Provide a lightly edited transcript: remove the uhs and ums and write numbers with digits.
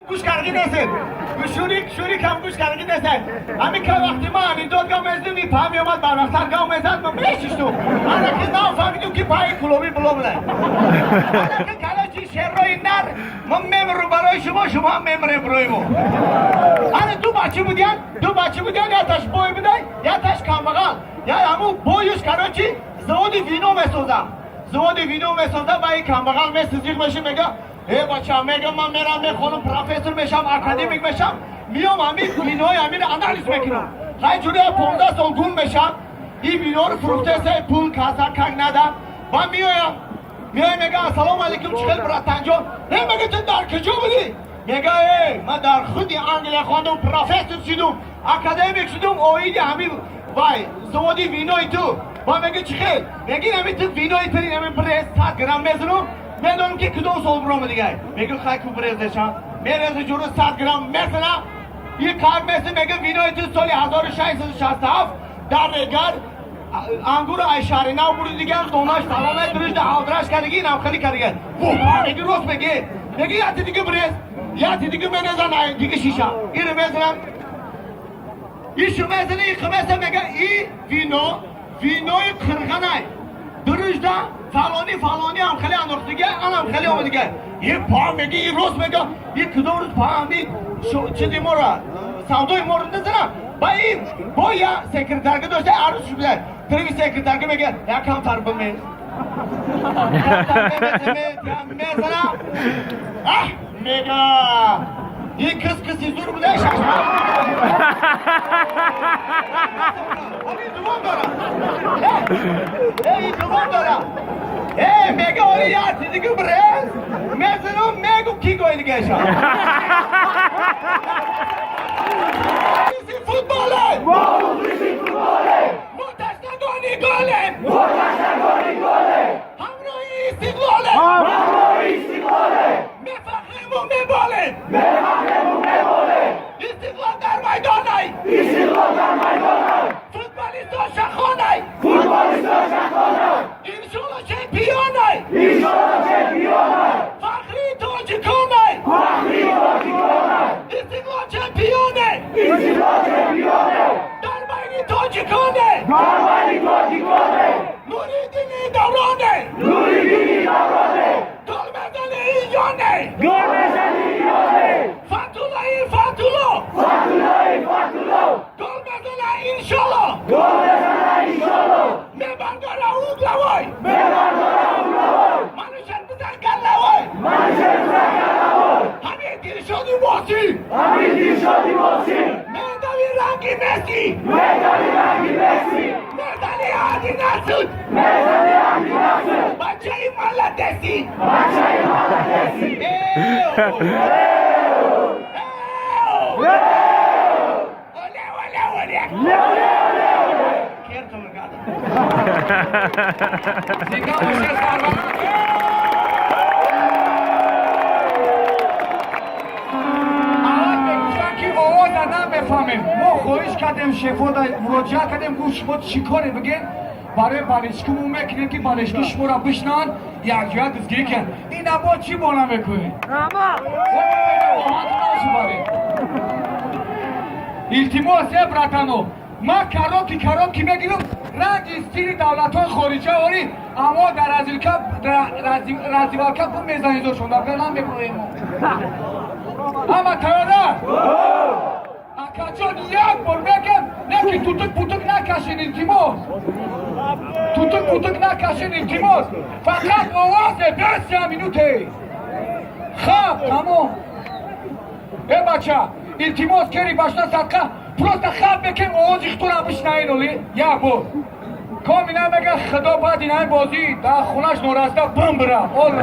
گوش کردی نسید شوری کم گوش کردی نسید همین که وقتی ما همین داد گام ازدیم این پامی اومد برمختر گام ازد ما بیشش تو حالا که نام فهمیدیم که پای کلوبی بلو بله حالا که کلاچی شهر رو این نر ما ممرو برای شما هم ممره برای ما حالا دو بچه بودین یا تاش بوی بودن یا تاش کامبغال یا همون بویش کلاچی زودی وینو مسوزم با این کامبغال مسوزیق بشه میگه ای بچه میگم من میرم میخونم پروفسور میشم اکادمیک بشم میام همین وینوی همین انالیز میکنم خیلی جوری 15 سال گون بشم این وینو رو فروخته سه پول کاسا کک ندم با میایم میگه السلام علیکم چخیل براتن جان میگه تو در کجا بودی میگه ای من در خودی انگلیس خواندم پروفسور شدم اکادمیک شدم اویدی همین وای زودی وینوی تو با میگه چخیل میگه همین تو وینوی ترین همین پرس 100 گرم میزنم میدونم که کدوم سال برام دیگه میگه خیلی خوب برزشم میرزه جورو 100 گرم میزنم یه کار مثل میگه وینوی تو سالی 1667 در نگر انگور اشاره نو برو دیگه دوناش تمامه درش ده حاضرش کردگی نم خیلی کردگی میگه روز میگه یه دیگه برز یه دیگه بنزن دیگه شیشه اینو میزنم ایشو میزنه این خمسه میگه این وینوی کرغنای درش ده فلانی هم خیلی انداختگی هم خیلی آمدگی یه پا میگه یه روز میگه یه کدوم روز پا همی چیزی ما را سودای ما رو نزنم با این با یا سکرترگه داشته عروض شده ترکی سکرترگه میگه یکم فرق میز میزنم میگه این کسی زور بوده ششم این دوام دارم میگه آره یه چیزی که برز میزنم میگم کی گوی دیگه شد فوتباله متشنگانی گاله همراهی استقلاله میفخریم و میباله استقلال در میدانه فوتبالیستا شخانه انشالله چمپیونه فخری تاجیکانه استقلال چمپیونه در بین تاجیکانه نوریدینی دورانه گل مزنه ایجانه فتولا گل مزنه انشالله میبنداره اوگلوی منوشن بزن گلوی همین دیر شدی باسی مردمی رنگی مسی مردمی عادی نسود بچه ای ملدسی ما خواهش کردیم شفا مراجعه کردیم گوش ما چی کاره بگه برای بالشکو میکنیم که بالشکو شما را بشنان یک جا دستگیری کن این نبا چی بالا میکنی؟ التماسه براتانو ما کارو کی میگیرم رنگ استیل دولت های خارجی آوری اما در رزیوال کپ پر میزانی زور شون دارگاه نام بکنیم اما تیاره اکاچون یک بار بگم نه که توتک پوتک نکشین التماس فقط آواز 10 مینوته خواب تمام ای بچه التماس کری باشنا صدقه پروست خواب بکن آواز اختورا بشنین اولی یا بار کامینا میگه خدا باید این های بازی در خونش نورسته بم برم آل را